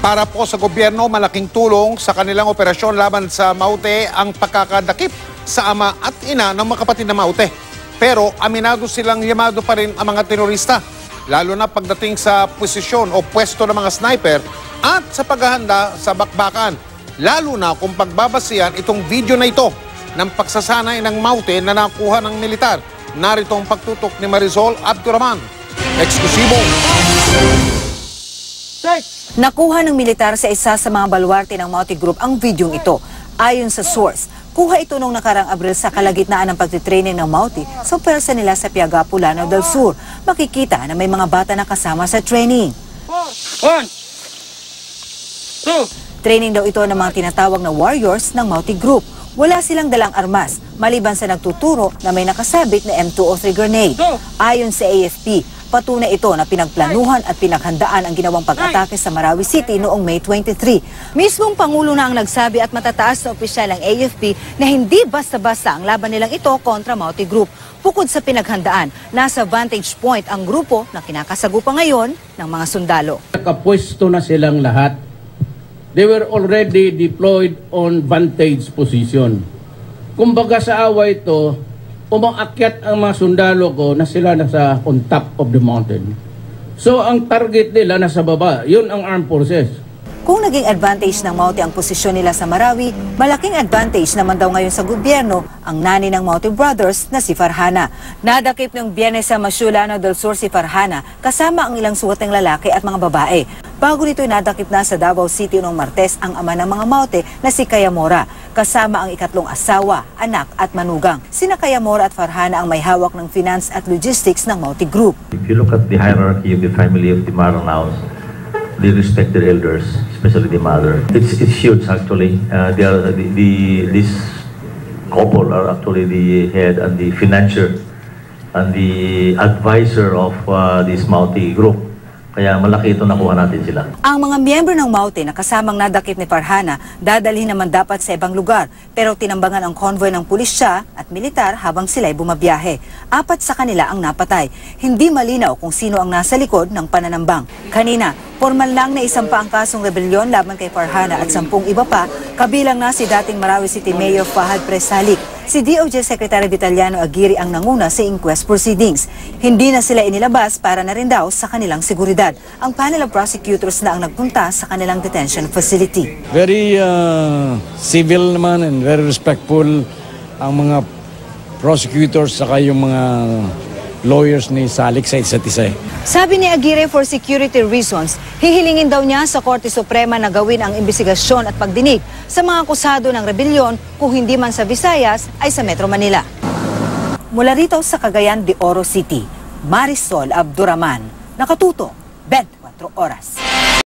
Para po sa gobyerno, malaking tulong sa kanilang operasyon laban sa Maute ang pagkakadakip sa ama at ina ng mga kapatid na Maute. Pero aminado silang yamado pa rin ang mga terorista, lalo na pagdating sa posisyon o pwesto ng mga sniper at sa paghahanda sa bakbakan. Lalo na kung pagbabasihan itong video na ito ng pagsasanay ng Maute na nakuha ng militar. Narito ang pagtutok ni Marisol Abduraman. Eksklusibo. Nakuha ng militar sa isa sa mga baluarte ng Maute Group ang videong ito. Ayon sa source, kuha ito noong nakarang Abril sa kalagitnaan ng pagtitraining ng Maute sa pwersa nila sa Piagapo, Lanao del Sur. Makikita na may mga bata na kasama sa training. 1, 2. Training daw ito ng mga tinatawag na warriors ng Maute Group. Wala silang dalang armas, maliban sa nagtuturo na may nakasabit na M203 grenade. Ayon sa AFP, patunay ito na pinagplanuhan at pinaghandaan ang ginawang pag-atake sa Marawi City noong May 23. Mismong Pangulo na ang nagsabi at matataas na opisyal ng AFP na hindi basta-basta ang laban nilang ito kontra Maute Group. Bukod sa pinaghandaan, nasa vantage point ang grupo na kinakasagupa ngayon ng mga sundalo. Nakapwesto na silang lahat. They were already deployed on vantage position. Kumbaga sa away ito, umaakyat ang mga sundalo ko na sila nasa on top of the mountain. So ang target nila nasa baba, yun ang armed forces. Kung naging advantage ng Maute ang posisyon nila sa Marawi, malaking advantage naman daw ngayon sa gobyerno ang nani ng Maute Brothers na si Farhana. Nadakip ng Biyernes sa Masyu, Lanao del Sur si Farhana kasama ang ilang suwateng lalaki at mga babae. Bago nito nadakip na sa Davao City noong Martes ang ama ng mga Maute na si Kayamora, kasama ang ikatlong asawa, anak at manugang. Sina Kayamora at Farhana ang may hawak ng finance at logistics ng Maute Group. If you look at the hierarchy of the family of the Maranaos, they respect their elders, especially the mother. It's huge actually. This couple are actually the head and the financier and the advisor of this Maute Group. Kaya malaki ito nakuha natin sila. Ang mga miyembro ng Maute na kasamang nadakip ni Farhana, dadalhin naman dapat sa ibang lugar. Pero tinambangan ang convoy ng pulisya at militar habang sila'y bumabiyahe. 4 sa kanila ang napatay. Hindi malinaw kung sino ang nasa likod ng pananambang. Kanina, formal lang na isampa ang kasong rebelyon laban kay Farhana at 10 iba pa, kabilang na si dating Marawi City Mayor Fahad Presalik. Si DOJ Secretary Vitaliano Aguirre ang nanguna sa inquest proceedings. Hindi na sila inilabas para na rin daw sa kanilang seguridad. Ang panel of prosecutors na ang nagpunta sa kanilang detention facility. Very civil naman and very respectful ang mga prosecutors saka yung mga lawyers ni Salik sa isa't isa. Sabi ni Aguirre, for security reasons, hihilingin daw niya sa Korte Suprema na gawin ang imbestigasyon at pagdinig sa mga akusado ng rebelyon kung hindi man sa Visayas ay sa Metro Manila. Mula rito sa Cagayan de Oro City, Marisol Abduraman, nakatuto 24 oras.